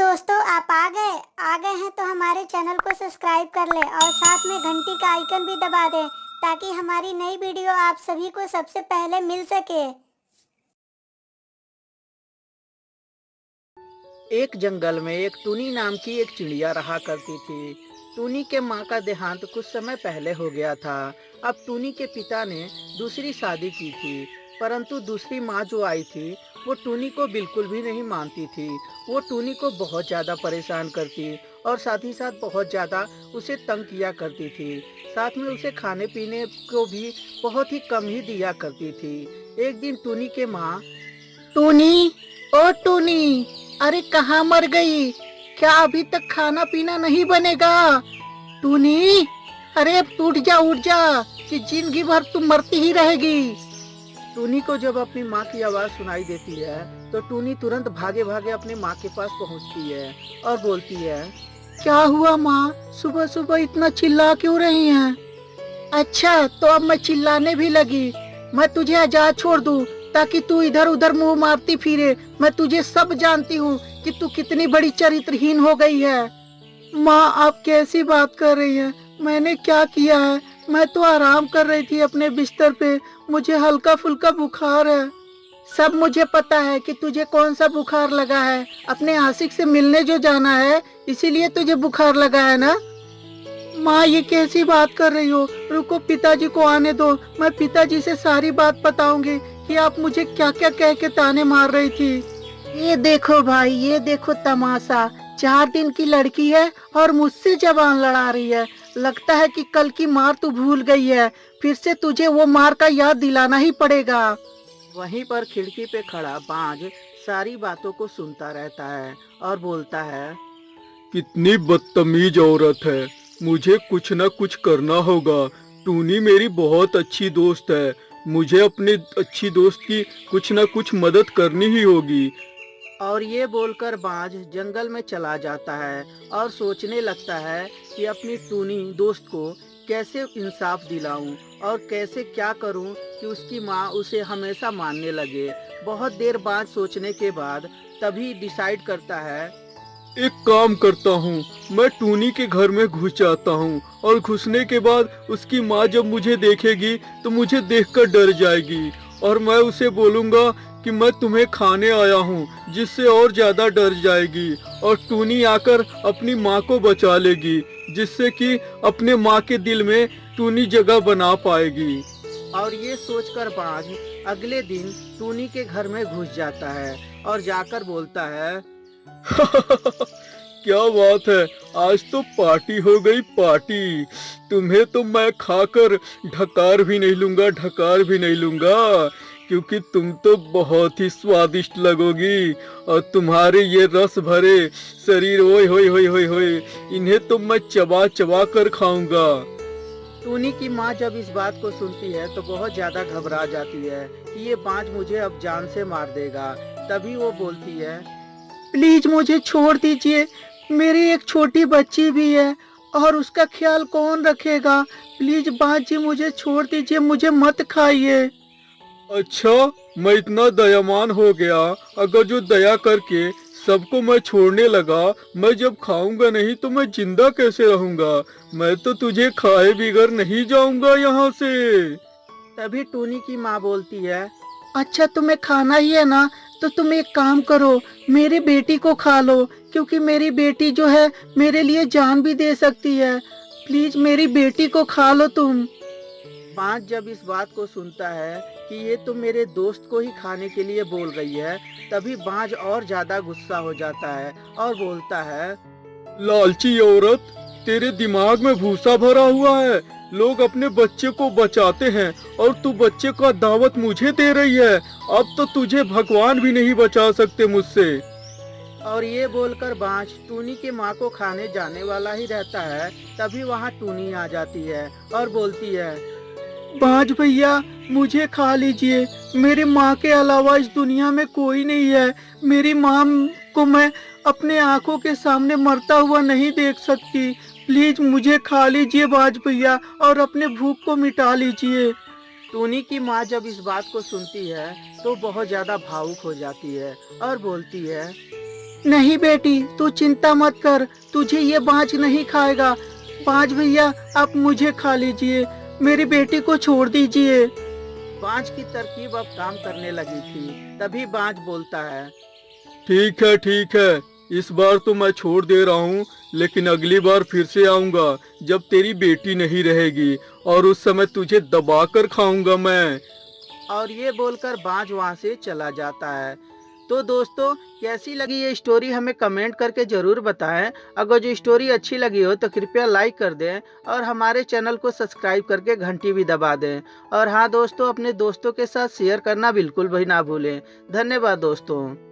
दोस्तों, आप आ गए हैं तो हमारे चैनल को सब्सक्राइब कर लें और साथ में घंटी का आइकन भी दबा दें ताकि हमारी नई वीडियो आप सभी को सबसे पहले मिल सके। एक जंगल में एक टूनी नाम की एक चिड़िया रहा करती थी। टूनी के माँ का देहांत कुछ समय पहले हो गया था। अब टूनी के पिता ने दूसरी शादी की थी, परंतु दूसरी माँ जो आई थी वो टूनी को बिल्कुल भी नहीं मानती थी। वो टूनी को बहुत ज़्यादा परेशान करती और साथ ही साथ बहुत ज़्यादा उसे तंग किया करती थी। साथ में उसे खाने पीने को भी बहुत ही कम ही दिया करती थी। एक दिन टूनी के माँ, टूनी, ओ टूनी, अरे कहाँ मर गई? क्या अभी तक खाना पीना नहीं बनेगा? टूनी, अरे अब उठ जा उठ जा, कि जिंदगी भर तुम मरती ही रहेगी। टूनी को जब अपनी माँ की आवाज सुनाई देती है तो टूनी तुरंत भागे भागे अपनी माँ के पास पहुँचती है और बोलती है, क्या हुआ माँ, सुबह सुबह इतना चिल्ला क्यों रही हैं? अच्छा, तो अब मैं चिल्लाने भी लगी। मैं तुझे आजाद छोड़ दूं ताकि तू इधर उधर मुंह मारती फिरे। मैं तुझे सब जानती हूँ कि तू कितनी बड़ी चरित्रहीन हो गई है। माँ, आप कैसी बात कर रही हैं? मैंने क्या किया है? मैं तो आराम कर रही थी अपने बिस्तर पे। मुझे हल्का फुल्का बुखार है। सब मुझे पता है कि तुझे कौन सा बुखार लगा है। अपने आशिक से मिलने जो जाना है, इसीलिए तुझे बुखार लगा है ना? माँ, ये कैसी बात कर रही हो? रुको, पिताजी को आने दो। मैं पिताजी से सारी बात बताऊंगी कि आप मुझे क्या क्या कह के ताने मार रही थी। ये देखो भाई, ये देखो तमाशा। 4 दिन की लड़की है और मुझसे जबान लड़ा रही है। लगता है कि कल की मार तू भूल गई है। फिर से तुझे वो मार का याद दिलाना ही पड़ेगा। वहीं पर खिड़की पे खड़ा बाज सारी बातों को सुनता रहता है और बोलता है, कितनी बदतमीज औरत है। मुझे कुछ न कुछ करना होगा। टूनी मेरी बहुत अच्छी दोस्त है। मुझे अपनी अच्छी दोस्त की कुछ न कुछ मदद करनी ही होगी। और ये बोलकर बाज जंगल में चला जाता है और सोचने लगता है कि अपनी टूनी दोस्त को कैसे इंसाफ दिलाऊं और कैसे क्या करूं कि उसकी माँ उसे हमेशा मानने लगे। बहुत देर बाद सोचने के बाद तभी डिसाइड करता है, एक काम करता हूँ, मैं टूनी के घर में घुस जाता हूँ और घुसने के बाद उसकी माँ जब मुझे देखेगी तो मुझे देखकर डर जाएगी और मैं उसे बोलूँगा कि मैं तुम्हें खाने आया हूँ, जिससे और ज्यादा डर जाएगी और टूनी आकर अपनी माँ को बचा लेगी, जिससे कि अपने माँ के दिल में टूनी जगह बना पाएगी। और ये सोचकर बाज अगले दिन टूनी के घर में घुस जाता है और जाकर बोलता है, क्या बात है, आज तो पार्टी हो गई पार्टी। तुम्हें तो मैं खाकर ढकार भी नहीं लूंगा, ढकार भी नहीं लूंगा, क्योंकि तुम तो बहुत ही स्वादिष्ट लगोगी और तुम्हारे ये रस भरे शरीर, ओए होए होए होए होए, इन्हें तो मैं चबा चबा कर खाऊंगा। टूनी की माँ जब इस बात को सुनती है तो बहुत ज्यादा घबरा जाती है कि ये बाज मुझे अब जान से मार देगा। तभी वो बोलती है, प्लीज मुझे छोड़ दीजिए, मेरी एक छोटी बच्ची भी है और उसका ख्याल कौन रखेगा? प्लीज बाज जी, मुझे छोड़ दीजिए, मुझे मत खाइए। अच्छा, मैं इतना दयावान हो गया? अगर जो दया करके सबको मैं छोड़ने लगा, मैं जब खाऊंगा नहीं तो मैं जिंदा कैसे रहूंगा? मैं तो तुझे खाए बिगर नहीं जाऊंगा यहाँ से। तभी टूनी की माँ बोलती है, अच्छा तुम्हें खाना ही है ना, तो तुम एक काम करो, मेरी बेटी को खा लो, क्योंकि मेरी बेटी जो है मेरे लिए जान भी दे सकती है। प्लीज मेरी बेटी को खा लो तुम। बाज जब इस बात को सुनता है कि ये तो मेरे दोस्त को ही खाने के लिए बोल रही है, तभी बाज और ज्यादा गुस्सा हो जाता है और बोलता है, लालची औरत, तेरे दिमाग में भूसा भरा हुआ है। लोग अपने बच्चे को बचाते हैं और तू बच्चे का दावत मुझे दे रही है। अब तो तुझे भगवान भी नहीं बचा सकते मुझसे। और ये बोलकर बाज टूनी के माँ को खाने जाने वाला ही रहता है। तभी वहाँ टूनी आ जाती है और बोलती है, बाज भैया, मुझे खा लीजिए, मेरी माँ के अलावा इस दुनिया में कोई नहीं है। मेरी माँ को मैं अपने आंखों के सामने मरता हुआ नहीं देख सकती। प्लीज मुझे खा लीजिए बाज भैया और अपने भूख को मिटा लीजिए। टूनी की माँ जब इस बात को सुनती है तो बहुत ज्यादा भावुक हो जाती है और बोलती है, नहीं बेटी, तू चिंता मत कर, तुझे ये बाज नहीं खाएगा। बाज भैया, आप मुझे खा लीजिए, मेरी बेटी को छोड़ दीजिए। बाज की तरकीब अब काम करने लगी थी। तभी बाज बोलता है, ठीक है, इस बार तो मैं छोड़ दे रहा हूँ, लेकिन अगली बार फिर से आऊंगा जब तेरी बेटी नहीं रहेगी, और उस समय तुझे दबाकर खाऊंगा मैं। और ये बोलकर बाज वहाँ से चला जाता है। तो दोस्तों, कैसी लगी ये स्टोरी हमें कमेंट करके ज़रूर बताएं। अगर जो स्टोरी अच्छी लगी हो तो कृपया लाइक कर दें और हमारे चैनल को सब्सक्राइब करके घंटी भी दबा दें। और हाँ दोस्तों, अपने दोस्तों के साथ शेयर करना बिल्कुल भी ना भूलें। धन्यवाद दोस्तों।